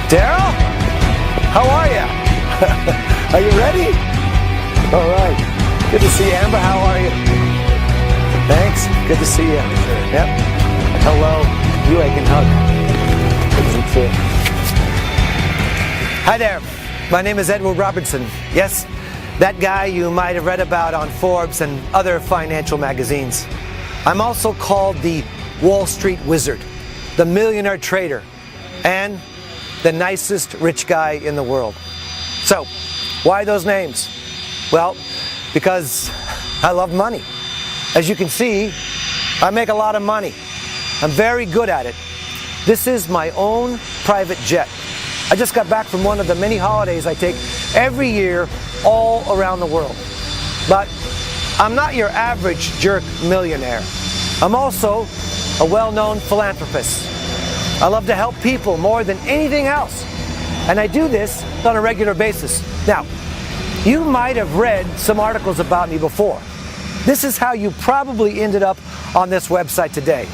Daryl? How are you? Are you ready? All right. Good to see you. Amber, how are you? Thanks. Good to see you. Yep. Hello. You I can hug. Good to meet you. Hi there. My name is Edward Robertson. Yes, that guy you might have read about on Forbes and other financial magazines. I'm also called the Wall Street Wizard, the millionaire trader, and the nicest rich guy in the world. So, why those names? Well, because I love money. As you can see, I make a lot of money. I'm very good at it. This is my own private jet. I just got back from one of the many holidays I take every year all around the world. But I'm not your average jerk millionaire. I'm also a well-known philanthropist. I love to help people more than anything else. And I do this on a regular basis. Now, you might have read some articles about me before. This is how you probably ended up on this website today.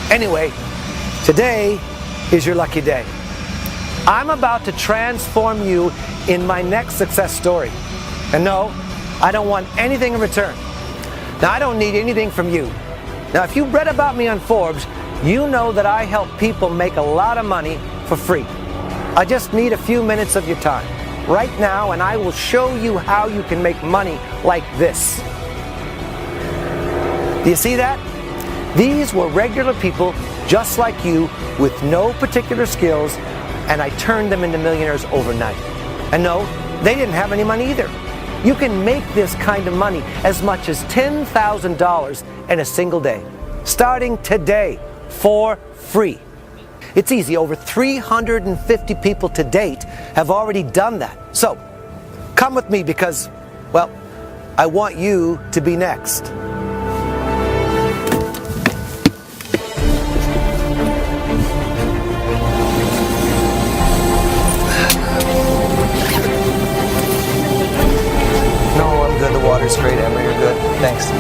Anyway, today is your lucky day. I'm about to transform you in my next success story. And no, I don't want anything in return. Now, I don't need anything from you. Now, if you read about me on Forbes, you know that I help people make a lot of money for free. I just need a few minutes of your time right now, and I will show you how you can make money like this. Do you see that? These were regular people just like you with no particular skills, and I turned them into millionaires overnight. And no, they didn't have any money either. You can make this kind of money as much as $10,000 in a single day, starting today for free. It's easy. Over 350 people to date have already done that. So, come with me because, well, I want you to be next. No, I'm good. The water's great, Emma. You're good. Thanks.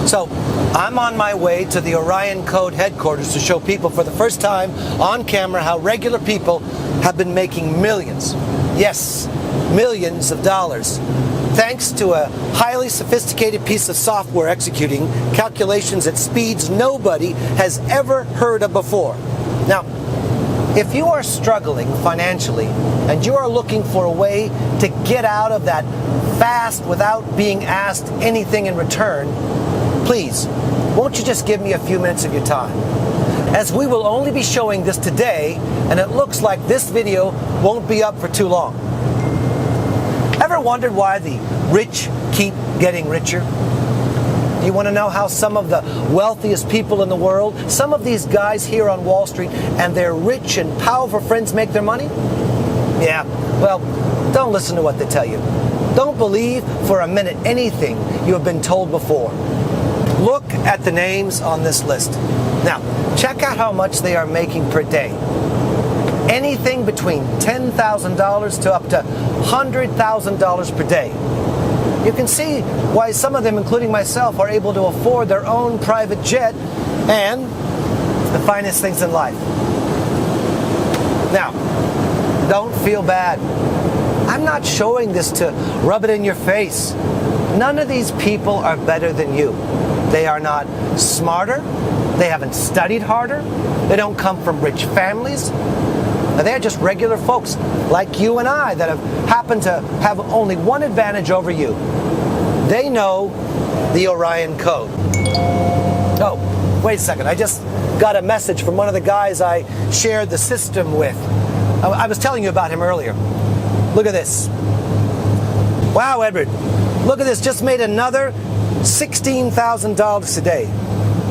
So, I'm on my way to the Orion Code headquarters to show people for the first time on camera how regular people have been making millions. Yes, millions of dollars. Thanks to a highly sophisticated piece of software executing calculations at speeds nobody has ever heard of before. Now, if you are struggling financially and you are looking for a way to get out of that fast without being asked anything in return, please, won't you just give me a few minutes of your time? As we will only be showing this today, and it looks like this video won't be up for too long. Ever wondered why the rich keep getting richer? You want to know how some of the wealthiest people in the world, some of these guys here on Wall Street and their rich and powerful friends make their money? Yeah, well, don't listen to what they tell you. Don't believe for a minute anything you have been told before. Look at the names on this list. Now, check out how much they are making per day. Anything between $10,000 to up to $100,000 per day. You can see why some of them, including myself, are able to afford their own private jet and the finest things in life. Now, don't feel bad. I'm not showing this to rub it in your face. None of these people are better than you. They are not smarter. They haven't studied harder. They don't come from rich families. They're just regular folks like you and I that have happened to have only one advantage over you. They know the Orion Code. Oh, wait a second. I just got a message from one of the guys I shared the system with. I was telling you about him earlier. Look at this. Wow, Edward. Look at this, just made another $16,000 today.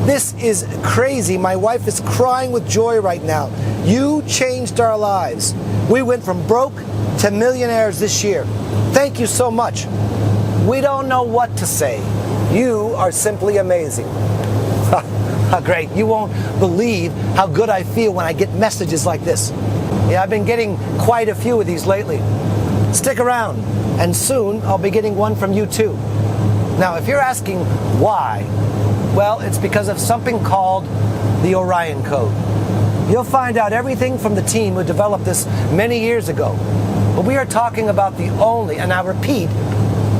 This is crazy. My wife is crying with joy right now. You changed our lives. We went from broke to millionaires this year. Thank you so much. We don't know what to say. You are simply amazing. Great. You won't believe how good I feel when I get messages like this. Yeah, I've been getting quite a few of these lately. Stick around, and soon I'll be getting one from you too. Now, if you're asking why, well, it's because of something called the Orion Code. You'll find out everything from the team who developed this many years ago. But we are talking about the only, and I repeat,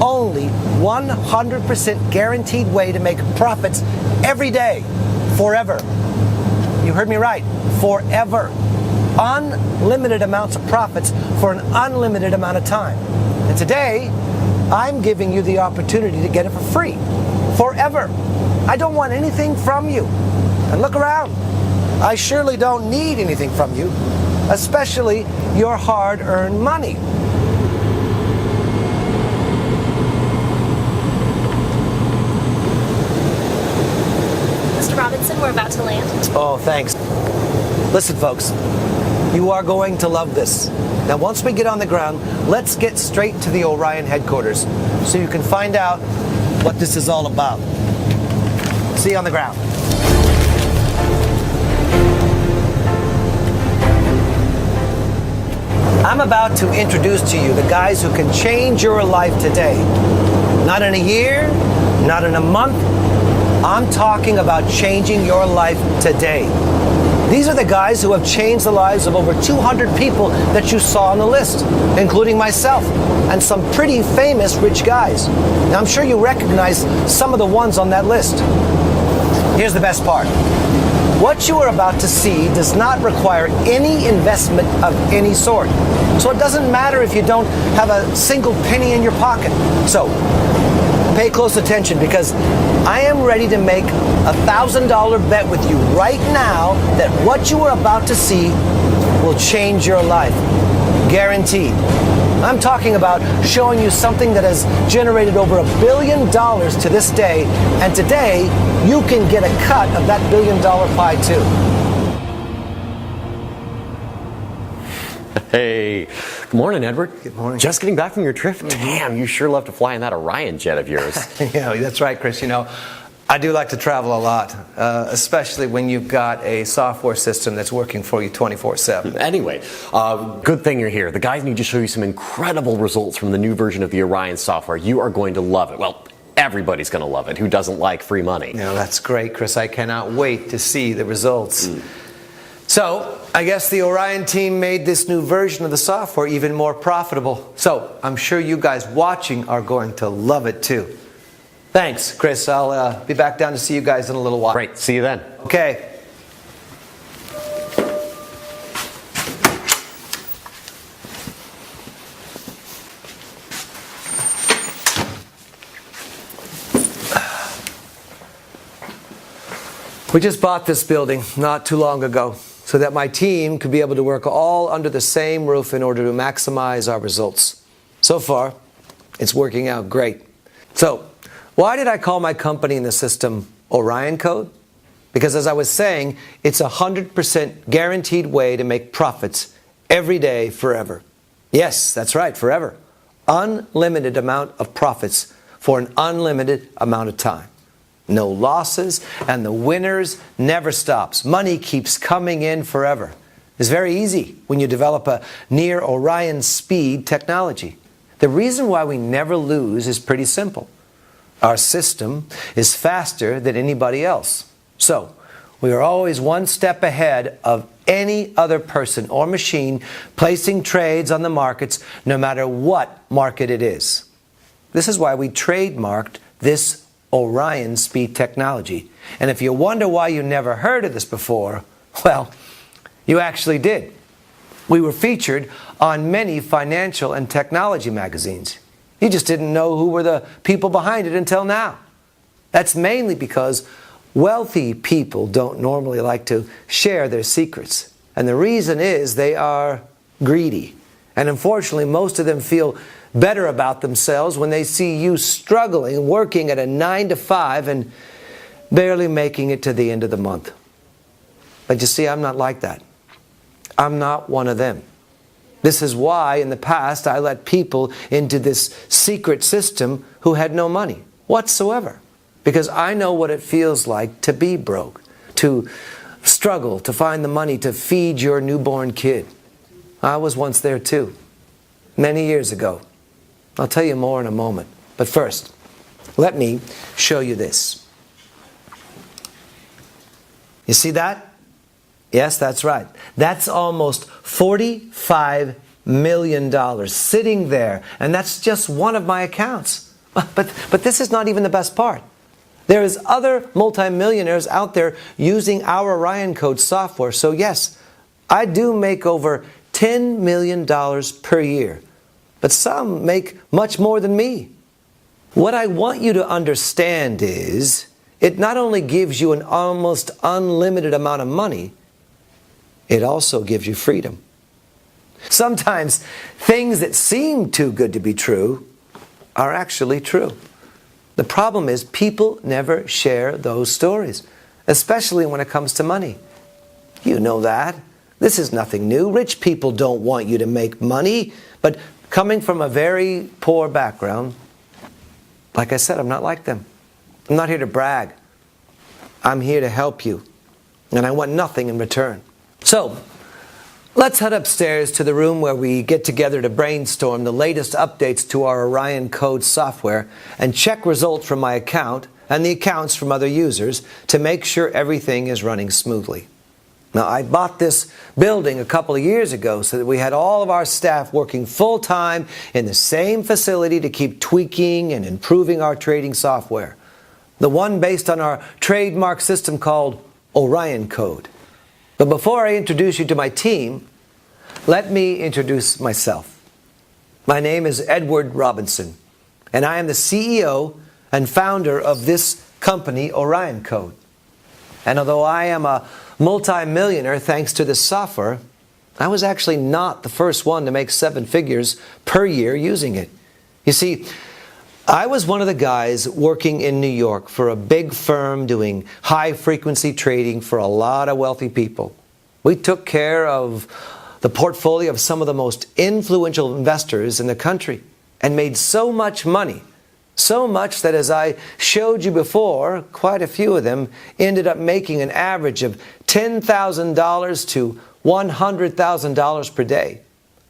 only 100% guaranteed way to make profits every day, forever. You heard me right, forever. Unlimited amounts of profits for an unlimited amount of time. And today, I'm giving you the opportunity to get it for free, forever. I don't want anything from you. And look around. I surely don't need anything from you, especially your hard-earned money. Mr. Robinson, we're about to land. Oh, thanks. Listen, folks, you are going to love this. Now, once we get on the ground, let's get straight to the Orion headquarters so you can find out what this is all about. See you on the ground. I'm about to introduce to you the guys who can change your life today. Not in a year, not in a month. I'm talking about changing your life today. These are the guys who have changed the lives of over 200 people that you saw on the list, including myself and some pretty famous rich guys. Now, I'm sure you recognize some of the ones on that list. Here's the best part. What you are about to see does not require any investment of any sort. So it doesn't matter if you don't have a single penny in your pocket. So pay close attention, because I am ready to make a $1,000 bet with you right now that what you are about to see will change your life. Guaranteed. I'm talking about showing you something that has generated over $1 billion to this day, and today you can get a cut of that $1 billion pie too. Hey, good morning, Edward. Good morning. Just getting back from your trip? Damn, you sure love to fly in that Orion jet of yours. Yeah, that's right, Chris. You know, I do like to travel a lot, especially when you've got a software system that's working for you 24/7. Anyway, good thing you're here. The guys need to show you some incredible results from the new version of the Orion software. You are going to love it. Well, everybody's going to love it. Who doesn't like free money? Yeah, that's great, Chris. I cannot wait to see the results. So, I guess the Orion team made this new version of the software even more profitable. So, I'm sure you guys watching are going to love it too. Thanks, Chris. I'll be back down to see you guys in a little while. Great. See you then. Okay. We just bought this building not too long ago, so that my team could be able to work all under the same roof in order to maximize our results. So far, it's working out great. So, why did I call my company in the system Orion Code? Because as I was saying, it's 100% guaranteed way to make profits every day forever. Yes, that's right, forever. Unlimited amount of profits for an unlimited amount of time. No losses, and the winners never stops. Money keeps coming in forever. It's very easy when you develop a near Orion speed technology. The reason why we never lose is pretty simple. Our system is faster than anybody else. So, we are always one step ahead of any other person or machine placing trades on the markets, no matter what market it is. This is why we trademarked this Orion speed technology. And if you wonder why you never heard of this before, well, you actually did. We were featured on many financial and technology magazines. You just didn't know who were the people behind it until now. That's mainly because wealthy people don't normally like to share their secrets. And the reason is they are greedy. And unfortunately, most of them feel better about themselves when they see you struggling, working at a 9 to 5 and barely making it to the end of the month. But you see, I'm not like that. I'm not one of them. This is why in the past I let people into this secret system who had no money whatsoever. Because I know what it feels like to be broke, to struggle to find the money to feed your newborn kid. I was once there too, many years ago. I'll tell you more in a moment. But first, let me show you this. You see that? Yes, that's right. That's almost $45 million sitting there. And that's just one of my accounts. But this is not even the best part. There is other multimillionaires out there using our Orion Code software. So yes, I do make over $10 million per year. But some make much more than me. What I want you to understand is, it not only gives you an almost unlimited amount of money, it also gives you freedom. Sometimes things that seem too good to be true are actually true. The problem is people never share those stories, especially when it comes to money. You know that. This is nothing new. Rich people don't want you to make money, but coming from a very poor background, like I said, I'm not like them. I'm not here to brag. I'm here to help you, and I want nothing in return. So, let's head upstairs to the room where we get together to brainstorm the latest updates to our Orion Code software and check results from my account and the accounts from other users to make sure everything is running smoothly. Now, I bought this building a couple of years ago so that we had all of our staff working full-time in the same facility to keep tweaking and improving our trading software. The one based on our trademark system called Orion Code. But before I introduce you to my team, let me introduce myself. My name is Edward Robinson, and I am the CEO and founder of this company, Orion Code. And although I am a multi-millionaire thanks to this software, I was actually not the first one to make 7 figures per year using it. You see, I was one of the guys working in New York for a big firm doing high-frequency trading for a lot of wealthy people. We took care of the portfolio of some of the most influential investors in the country and made so much money, so much that, as I showed you before, quite a few of them ended up making an average of $10,000 to $100,000 per day.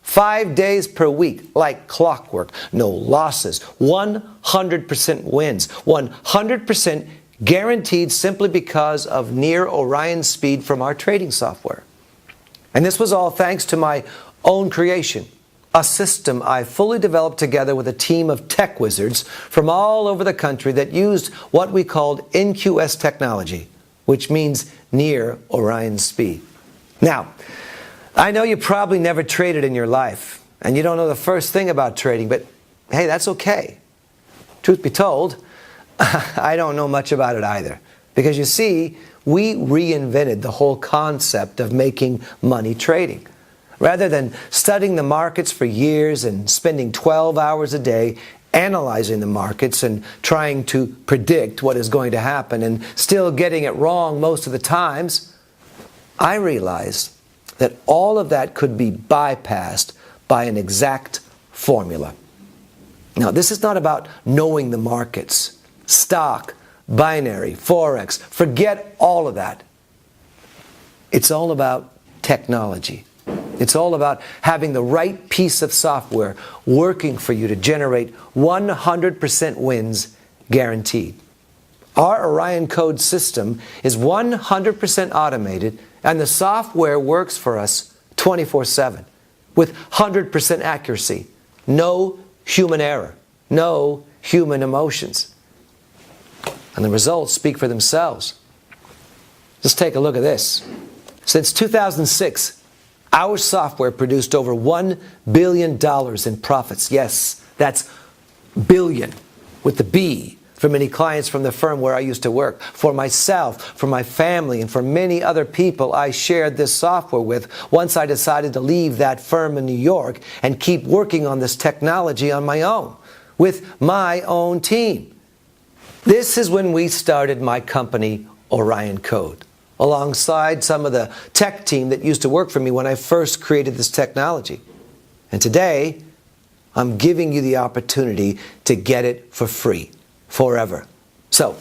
5 days per week, like clockwork, no losses, 100% wins, 100% guaranteed simply because of near Orion speed from our trading software. And this was all thanks to my own creation, a system I fully developed together with a team of tech wizards from all over the country that used what we called NQS technology, which means near Orion speed. Now, I know you probably never traded in your life, and you don't know the first thing about trading, but hey, that's okay. Truth be told, I don't know much about it either. Because you see, we reinvented the whole concept of making money trading. Rather than studying the markets for years and spending 12 hours a day analyzing the markets and trying to predict what is going to happen and still getting it wrong most of the times, I realized that all of that could be bypassed by an exact formula. Now, this is not about knowing the markets, stock, binary, forex. Forget all of that. It's all about technology. It's all about having the right piece of software working for you to generate 100% wins guaranteed. Our Orion Code system is 100% automated, and the software works for us 24/7 with 100% accuracy. No human error. No human emotions. And the results speak for themselves. Just take a look at this. Since 2006, our software produced over $1 billion in profits. Yes, that's billion with the B, for many clients from the firm where I used to work, for myself, for my family, and for many other people I shared this software with once I decided to leave that firm in New York and keep working on this technology on my own, with my own team. This is when we started my company, Orion Code, alongside some of the tech team that used to work for me when I first created this technology. And today, I'm giving you the opportunity to get it for free, forever. So,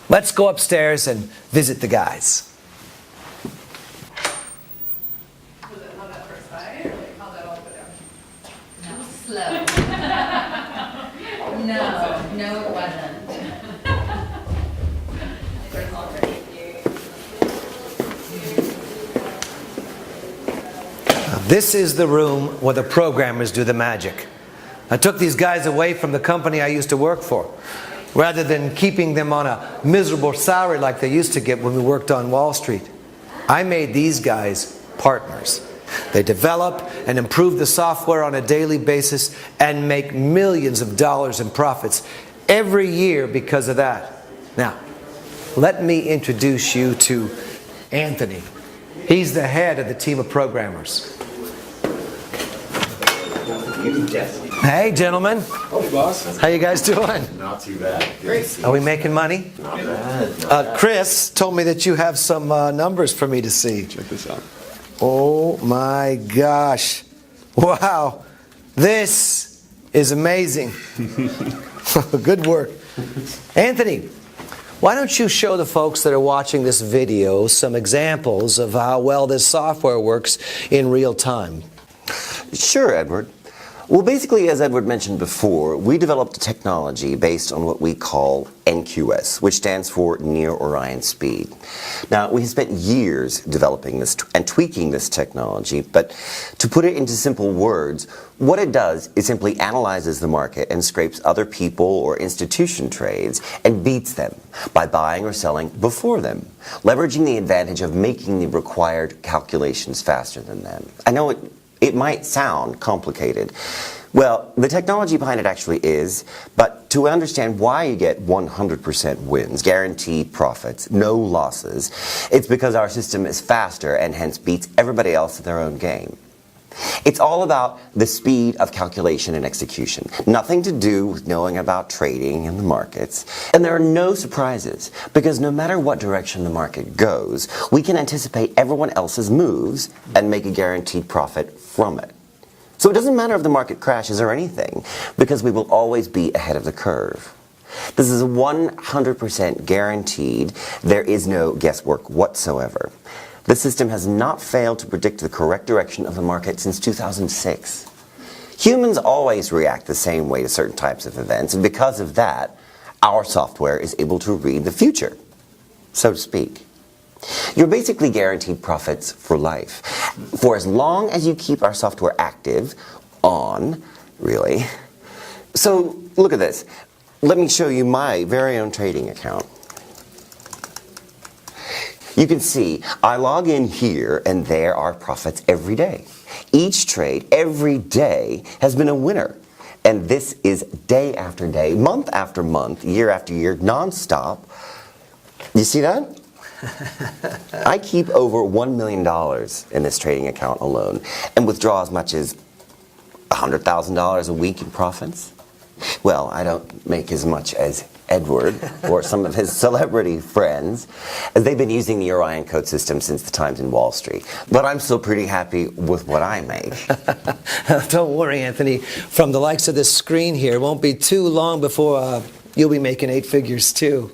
let's go upstairs and visit the guys. Was it love at first sight, or like how'd that all go down? No, slow. No, it wasn't. There's already This is the room where the programmers do the magic. I took these guys away from the company I used to work for, rather than keeping them on a miserable salary like they used to get when we worked on Wall Street. I made these guys partners. They develop and improve the software on a daily basis and make millions of dollars in profits every year because of that. Now, let me introduce you to Anthony. He's the head of the team of programmers. Hey, gentlemen. Oh, boss. How you guys doing? Not too bad. Great. Are we making money? Not bad. Chris told me that you have some numbers for me to see. Check this out. Oh my gosh. Wow. This is amazing. Good work. Anthony, why don't you show the folks that are watching this video some examples of how well this software works in real time? Sure, Edward. Well, basically, as Edward mentioned before, we developed a technology based on what we call NQS, which stands for Near Orion Speed. Now, we have spent years developing this and tweaking this technology, but to put it into simple words, what it does is simply analyzes the market and scrapes other people or institution trades and beats them by buying or selling before them, leveraging the advantage of making the required calculations faster than them. I know it might sound complicated. Well, the technology behind it actually is, but to understand why you get 100% wins, guaranteed profits, no losses, it's because our system is faster and hence beats everybody else at their own game. It's all about the speed of calculation and execution. Nothing to do with knowing about trading in the markets. And there are no surprises, because no matter what direction the market goes, we can anticipate everyone else's moves and make a guaranteed profit from it. So it doesn't matter if the market crashes or anything, because we will always be ahead of the curve. This is 100% guaranteed. There is no guesswork whatsoever. The system has not failed to predict the correct direction of the market since 2006. Humans always react the same way to certain types of events, and because of that, our software is able to read the future, so to speak. You're basically guaranteed profits for life, for as long as you keep our software active, on, really. So, look at this. Let me show you my very own trading account. You can see I log in here and there are profits every day. Each trade every day has been a winner. And this is day after day, month after month, year after year, non-stop. You see that? I keep over $1 million in this trading account alone and withdraw as much as $100,000 a week in profits. Well, I don't make as much as Edward or some of his celebrity friends, as they've been using the Orion Code system since the times in Wall Street. But I'm still pretty happy with what I make. Don't worry, Anthony. From the likes of this screen here, it won't be too long before you'll be making 8 figures too.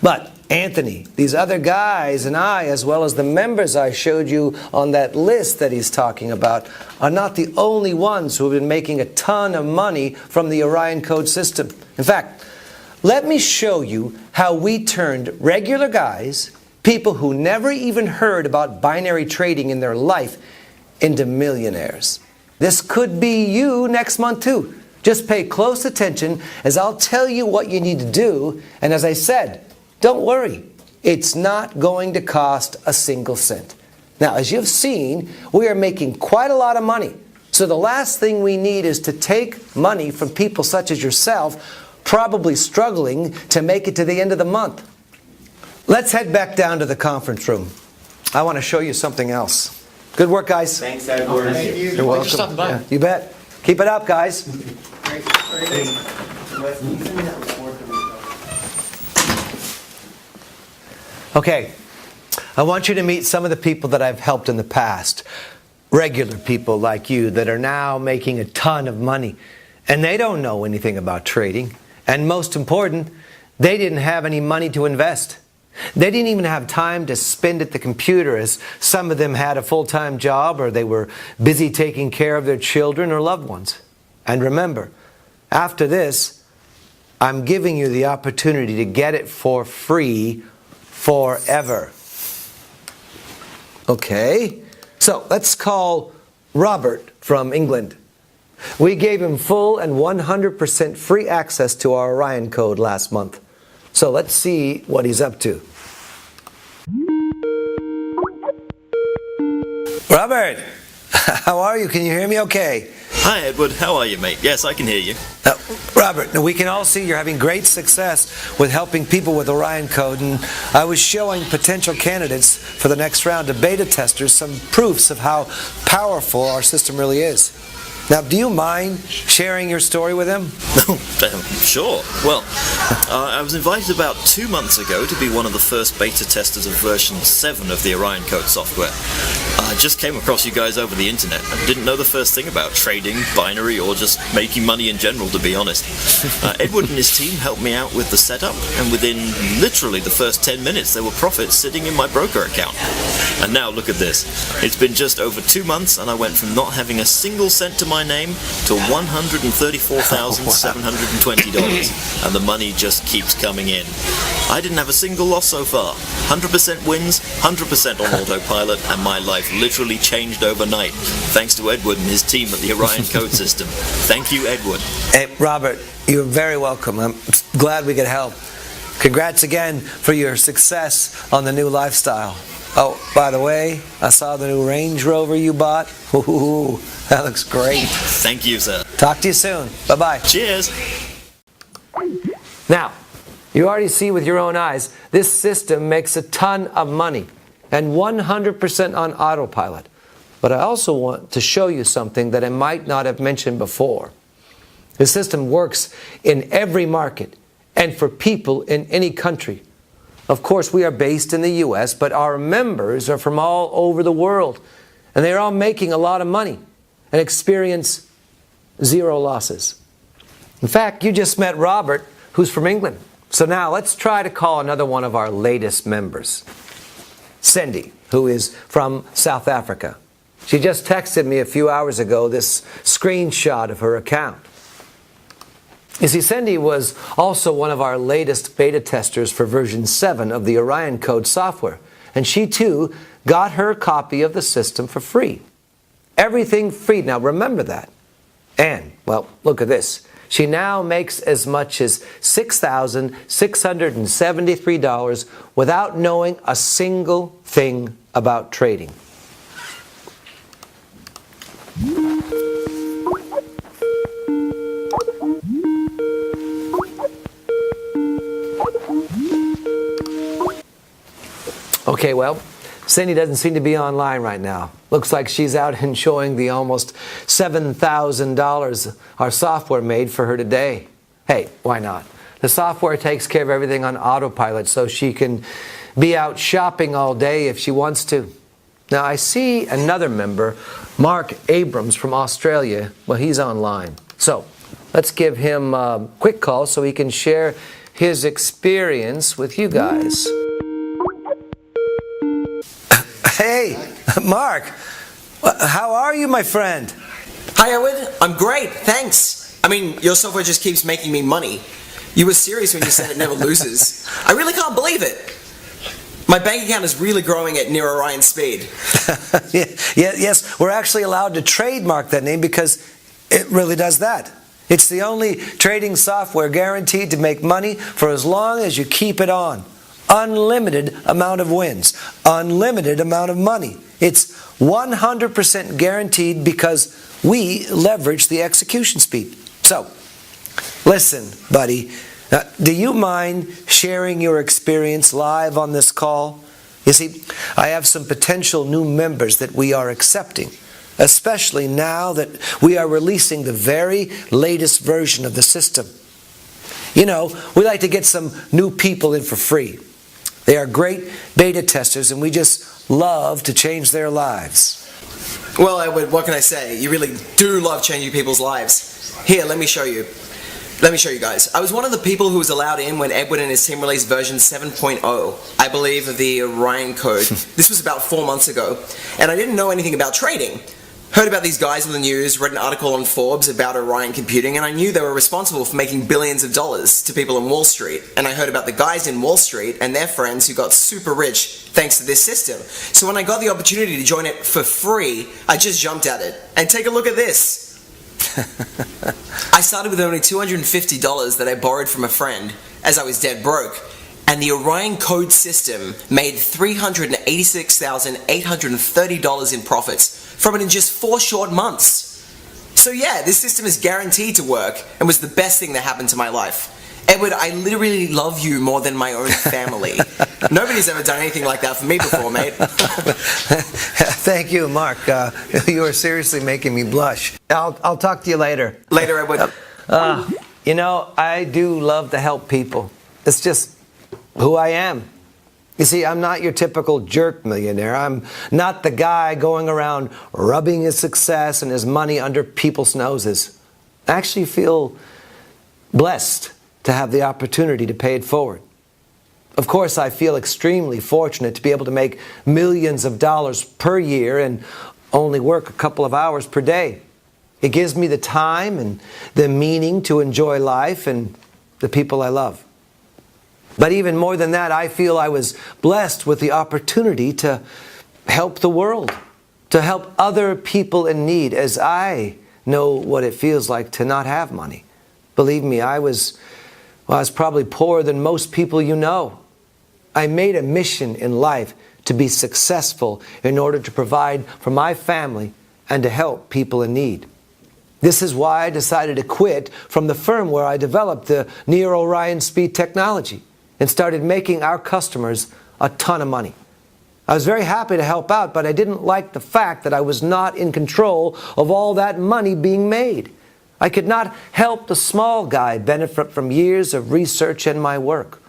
But Anthony, these other guys and I, as well as the members I showed you on that list that he's talking about, are not the only ones who have been making a ton of money from the Orion Code system. In fact, let me show you how we turned regular guys, people who never even heard about binary trading in their life, into millionaires. This could be you next month too. Just pay close attention as I'll tell you what you need to do, and as I said, don't worry, it's not going to cost a single cent. Now, as you've seen, we are making quite a lot of money. So the last thing we need is to take money from people such as yourself, probably struggling to make it to the end of the month. Let's head back down to the conference room. I want to show you something else. Good work, guys. Thanks, Edward. Thank you. You're welcome. Yeah, you bet. Keep it up, guys. Okay, I want you to meet some of the people that I've helped in the past. Regular people like you that are now making a ton of money. And they don't know anything about trading. And most important, they didn't have any money to invest. They didn't even have time to spend at the computer, as some of them had a full-time job or they were busy taking care of their children or loved ones. And remember, after this, I'm giving you the opportunity to get it for free forever. Okay, so let's call Robert from England. We gave him full and 100% free access to our Orion code last month. So let's see what he's up to. Robert, how are you? Can you hear me okay? Hi Edward, how are you, mate? Yes, I can hear you. Robert, we can all see you're having great success with helping people with Orion code, and I was showing potential candidates for the next round of beta testers some proofs of how powerful our system really is. Now, do you mind sharing your story with them? Sure. Well, I was invited about 2 months ago to be one of the first beta testers of version 7 of the Orion Code software. I just came across you guys over the internet and didn't know the first thing about trading, binary, or just making money in general, to be honest. Edward and his team helped me out with the setup, and within literally the first 10 minutes there were profits sitting in my broker account. And now look at this. It's been just over 2 months and I went from not having a single cent to my name to $134,720, and the money just keeps coming in. I didn't have a single loss so far. 100% wins, 100% on autopilot, and my life literally changed overnight, thanks to Edward and his team at the Orion Code System. Thank you, Edward. Hey, Robert, you're very welcome. I'm glad we could help. Congrats again for your success on the new lifestyle. Oh, by the way, I saw the new Range Rover you bought. Ooh, that looks great. Thank you, sir. Talk to you soon. Bye-bye. Cheers. Now, you already see with your own eyes, this system makes a ton of money and 100% on autopilot. But I also want to show you something that I might not have mentioned before. The system works in every market and for people in any country. Of course, we are based in the U.S., but our members are from all over the world. And they're all making a lot of money and experience zero losses. In fact, you just met Robert, who's from England. So now let's try to call another one of our latest members. Cindy, who is from South Africa. She just texted me a few hours ago this screenshot of her account. You see, Cindy was also one of our latest beta testers for version 7 of the Orion Code software. And she too got her copy of the system for free. Everything free. Now remember that. And, well, look at this. She now makes as much as $6,673 without knowing a single thing about trading. Okay, well, Cindy doesn't seem to be online right now. Looks like she's out enjoying the almost $7,000 our software made for her today. Hey, why not? The software takes care of everything on autopilot so she can be out shopping all day if she wants to. Now, I see another member, Mark Abrams from Australia. Well, he's online. So let's give him a quick call so he can share his experience with you guys. Hey, Mark, how are you, my friend? Hi, Edward. I'm great, thanks. I mean, your software just keeps making me money. You were serious when you said it never loses. I really can't believe it. My bank account is really growing at near Orion speed. Yes, we're actually allowed to trademark that name because it really does that. It's the only trading software guaranteed to make money for as long as you keep it on. Unlimited amount of wins, unlimited amount of money. It's 100% guaranteed because we leverage the execution speed. So, Listen, buddy, do you mind sharing your experience live on this call? You see, I have some potential new members that we are accepting, especially now that we are releasing the very latest version of the system. You know, we like to get some new people in for free. They are great beta testers, and we just love to change their lives. Well, Edward, what can I say? You really do love changing people's lives. Here, let me show you. Let me show you guys. I was one of the people who was allowed in when Edward and his team released version 7.0, I believe, of the Orion code. This was about 4 months ago, and I didn't know anything about trading. Heard about these guys in the news, read an article on Forbes about Orion Computing, and I knew they were responsible for making billions of dollars to people in Wall Street. And I heard about the guys in Wall Street and their friends who got super rich thanks to this system. So when I got the opportunity to join it for free, I just jumped at it. And take a look at this. I started with only $250 that I borrowed from a friend, as I was dead broke. And the Orion code system made $386,830 in profits from it in just 4 short months. So yeah, this system is guaranteed to work and was the best thing that happened to my life. Edward, I literally love you more than my own family. Nobody's ever done anything like that for me before, mate. Thank you, Mark. You are seriously making me blush. I'll talk to you later. Later, Edward. You know, I do love to help people. It's just who I am. You see, I'm not your typical jerk millionaire. I'm not the guy going around rubbing his success and his money under people's noses. I actually feel blessed to have the opportunity to pay it forward. Of course, I feel extremely fortunate to be able to make millions of dollars per year and only work a couple of hours per day. It gives me the time and the meaning to enjoy life and the people I love. But even more than that, I feel I was blessed with the opportunity to help the world, to help other people in need, as I know what it feels like to not have money. Believe me, I was probably poorer than most people you know. I made a mission in life to be successful in order to provide for my family and to help people in need. This is why I decided to quit from the firm where I developed the Near Orion Speed technology and started making our customers a ton of money. I was very happy to help out, but I didn't like the fact that I was not in control of all that money being made. I could not help the small guy benefit from years of research and my work.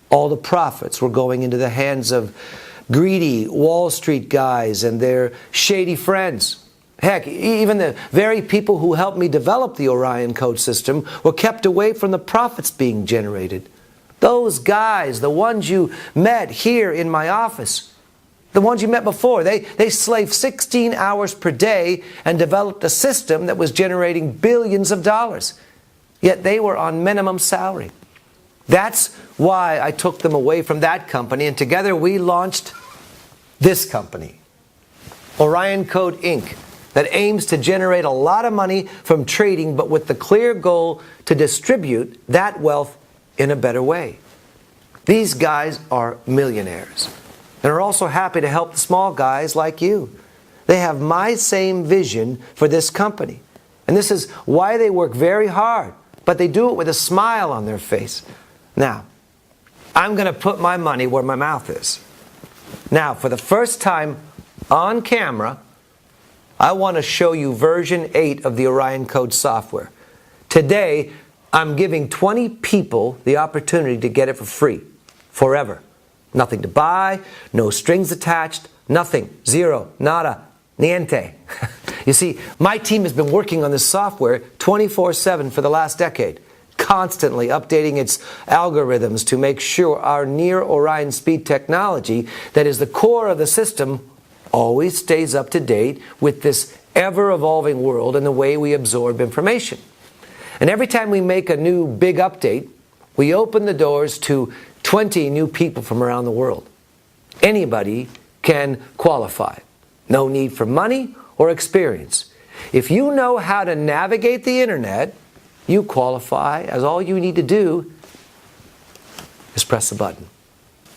All the profits were going into the hands of greedy Wall Street guys and their shady friends. Heck, even the very people who helped me develop the Orion code system were kept away from the profits being generated. Those guys, the ones you met here in my office, the ones you met before, they slaved 16 hours per day and developed a system that was generating billions of dollars. Yet they were on minimum salary. That's why I took them away from that company, and together we launched this company, Orion Code Inc., that aims to generate a lot of money from trading, but with the clear goal to distribute that wealth in a better way. These guys are millionaires and are also happy to help the small guys like you. They have my same vision for this company. And this is why they work very hard, but they do it with a smile on their face. Now, I'm going to put my money where my mouth is. Now, for the first time on camera, I want to show you version 8 of the Orion Code software. Today, I'm giving 20 people the opportunity to get it for free, forever. Nothing to buy, no strings attached, nothing, zero, nada, niente. You see, my team has been working on this software 24/7 for the last decade, constantly updating its algorithms to make sure our Near Orion Speed technology, that is the core of the system, always stays up to date with this ever-evolving world and the way we absorb information. And every time we make a new big update, we open the doors to 20 new people from around the world. Anybody can qualify. No need for money or experience. If you know how to navigate the internet, you qualify, as all you need to do is press a button.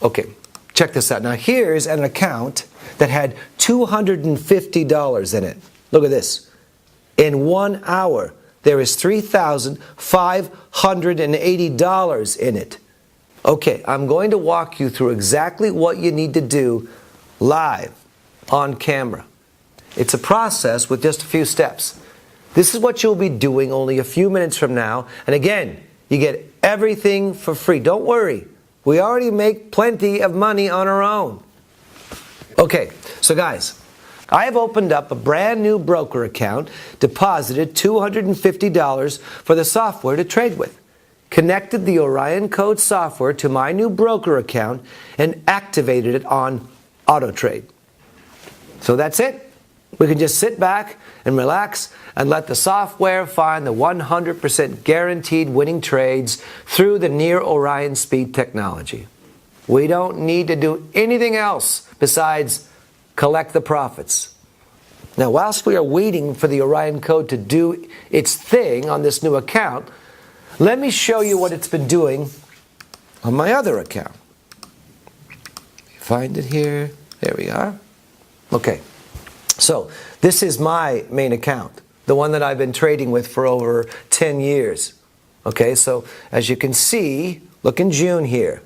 Okay, check this out. Now here's an account that had $250 in it. Look at this. In 1 hour, there is $3,580 in it. Okay, I'm going to walk you through exactly what you need to do live on camera. It's a process with just a few steps. This is what you'll be doing only a few minutes from now. And again, you get everything for free. Don't worry. We already make plenty of money on our own. Okay, so guys, I have opened up a brand new broker account, deposited $250 for the software to trade with, connected the Orion Code software to my new broker account, and activated it on AutoTrade. So that's it. We can just sit back and relax and let the software find the 100% guaranteed winning trades through the Near Orion Speed technology. We don't need to do anything else besides collect the profits. Now, whilst we are waiting for the Orion Code to do its thing on this new account, let me show you what it's been doing on my other account. Find it here. There we are. Okay. So, this is my main account, the one that I've been trading with for over 10 years. Okay, so as you can see, look in June here.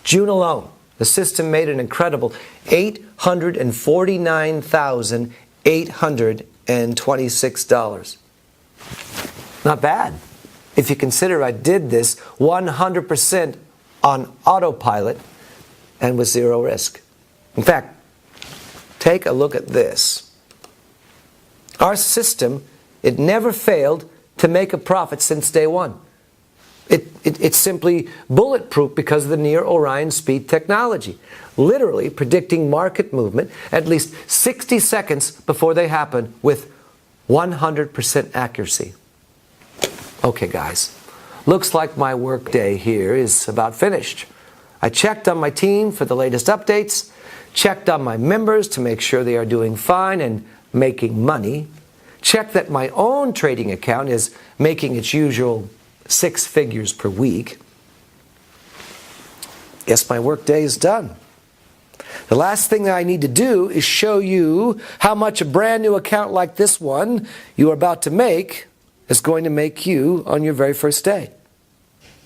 June alone, the system made an incredible $849,826. Not bad. If you consider I did this 100% on autopilot and with zero risk. In fact, take a look at this. Our system, it never failed to make a profit since day one. It's simply bulletproof because of the Near Orion Speed technology, literally predicting market movement at least 60 seconds before they happen with 100% accuracy. Okay, guys, looks like my workday here is about finished. I checked on my team for the latest updates, checked on my members to make sure they are doing fine and making money, checked that my own trading account is making its usual 6 figures per week. Guess my workday is done. The last thing that I need to do is show you how much a brand new account like this one you are about to make is going to make you on your very first day.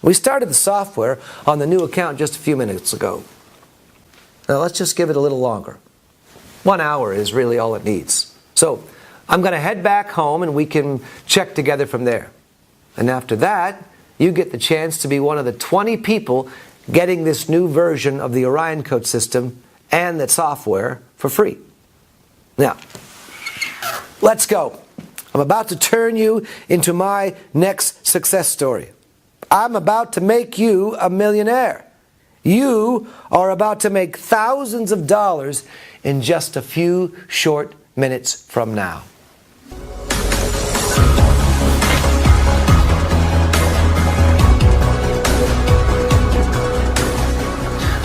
We started the software on the new account just a few minutes ago. Now let's just give it a little longer. 1 hour is really all it needs. So I'm going to head back home and we can check together from there. And after that, you get the chance to be one of the 20 people getting this new version of the Orion Code system and that software for free. Now, let's go. I'm about to turn you into my next success story. I'm about to make you a millionaire. You are about to make thousands of dollars in just a few short minutes from now.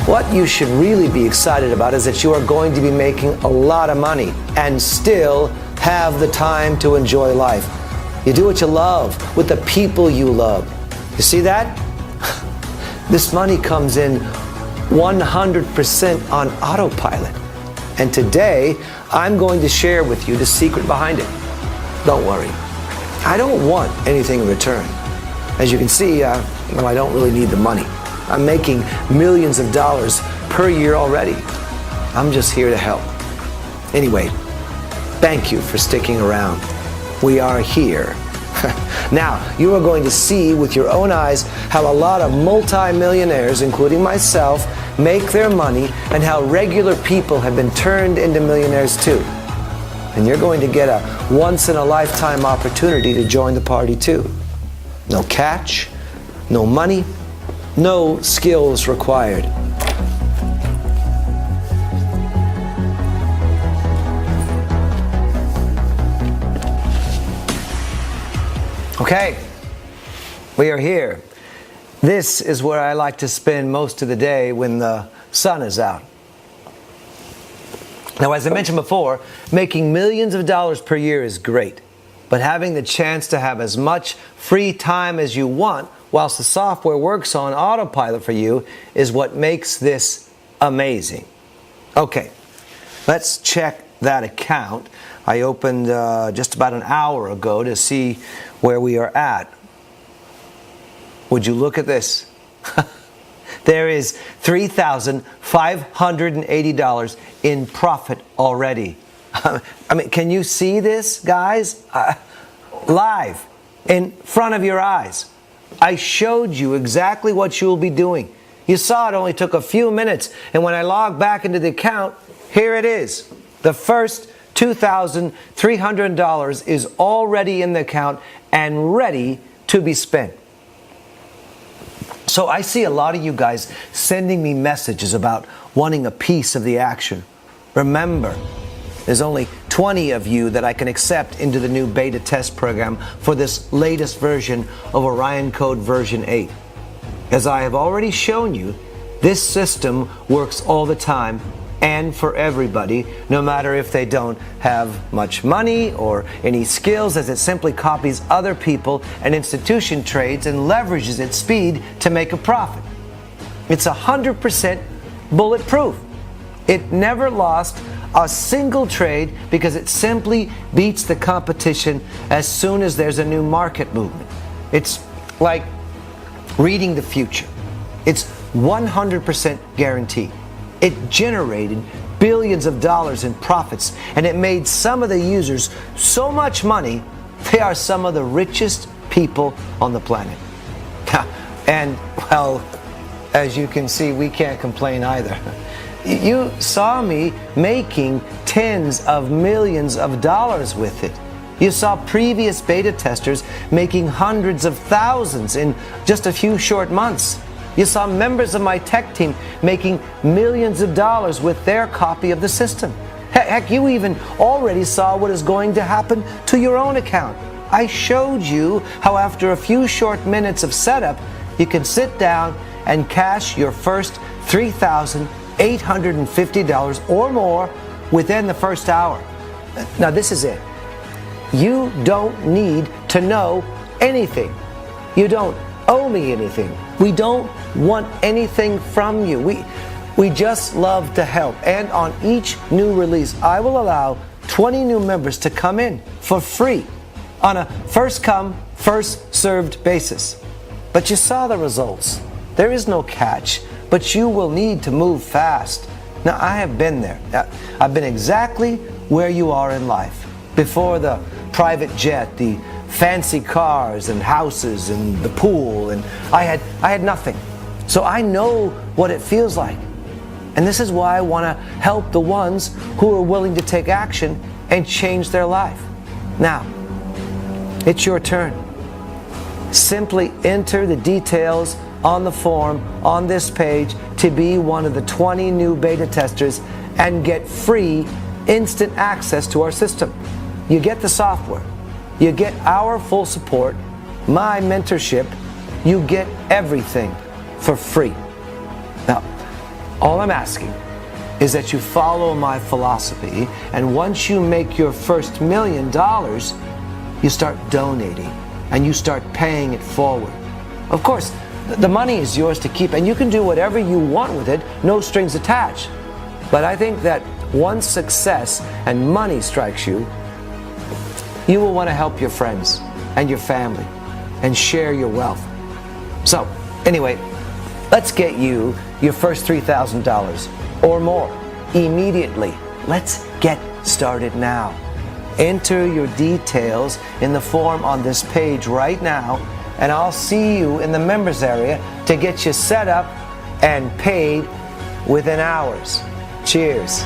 What you should really be excited about is that you are going to be making a lot of money and still have the time to enjoy life. You do what you love with the people you love. You see that? This money comes in 100% on autopilot. And today, I'm going to share with you the secret behind it. Don't worry. I don't want anything in return. As you can see, I don't really need the money. I'm making millions of dollars per year already. I'm just here to help. Anyway, thank you for sticking around. We are here. Now, you are going to see with your own eyes how a lot of multi-millionaires, including myself, make their money and how regular people have been turned into millionaires too. And you're going to get a once-in-a-lifetime opportunity to join the party too. No catch, no money, no skills required. Okay, we are here. This is where I like to spend most of the day when the sun is out. Now, as I mentioned before, making millions of dollars per year is great, but having the chance to have as much free time as you want whilst the software works on autopilot for you is what makes this amazing. Okay, let's check that account. I opened just about an hour ago to see where we are at. Would you look at this? There is $3,580 in profit already. I mean, can you see this, guys? Live, in front of your eyes. I showed you exactly what you will be doing. You saw it only took a few minutes, and when I logged back into the account, here it is. The first $2,300 is already in the account and ready to be spent. So I see a lot of you guys sending me messages about wanting a piece of the action. Remember, there's only 20 of you that I can accept into the new beta test program for this latest version of Orion Code version 8. As I have already shown you, this system works all the time and for everybody, no matter if they don't have much money or any skills, as it simply copies other people and institution trades and leverages its speed to make a profit. It's 100% bulletproof. It never lost a single trade because it simply beats the competition as soon as there's a new market movement. It's like reading the future. It's 100% guaranteed. It generated billions of dollars in profits, and it made some of the users so much money, they are some of the richest people on the planet. And, well, as you can see, we can't complain either. You saw me making tens of millions of dollars with it. You saw previous beta testers making hundreds of thousands in just a few short months. You saw members of my tech team making millions of dollars with their copy of the system. Heck, you even already saw what is going to happen to your own account. I showed you how after a few short minutes of setup, you can sit down and cash your first $3,850 or more within the first hour. Now this is it. You don't need to know anything. You don't owe me anything. We don't want anything from you. We just love to help. And on each new release, I will allow 20 new members to come in for free on a first come, first served basis. But you saw the results. There is no catch, but you will need to move fast. Now, I have been there. I've been exactly where you are in life. Before the private jet, the fancy cars and houses and the pool, and I had nothing. So I know what it feels like. And this is why I want to help the ones who are willing to take action and change their life. Now, it's your turn. Simply enter the details on the form on this page to be one of the 20 new beta testers and get free instant access to our system. You get the software. You get our full support, my mentorship. You get everything for free. Now, all I'm asking is that you follow my philosophy, and once you make your first $1 million, you start donating and you start paying it forward. Of course, the money is yours to keep, and you can do whatever you want with it, no strings attached. But I think that once success and money strikes you, you will want to help your friends and your family and share your wealth. So, anyway, let's get you your first $3,000 or more immediately. Let's get started now. Enter your details in the form on this page right now, and I'll see you in the members area to get you set up and paid within hours. Cheers.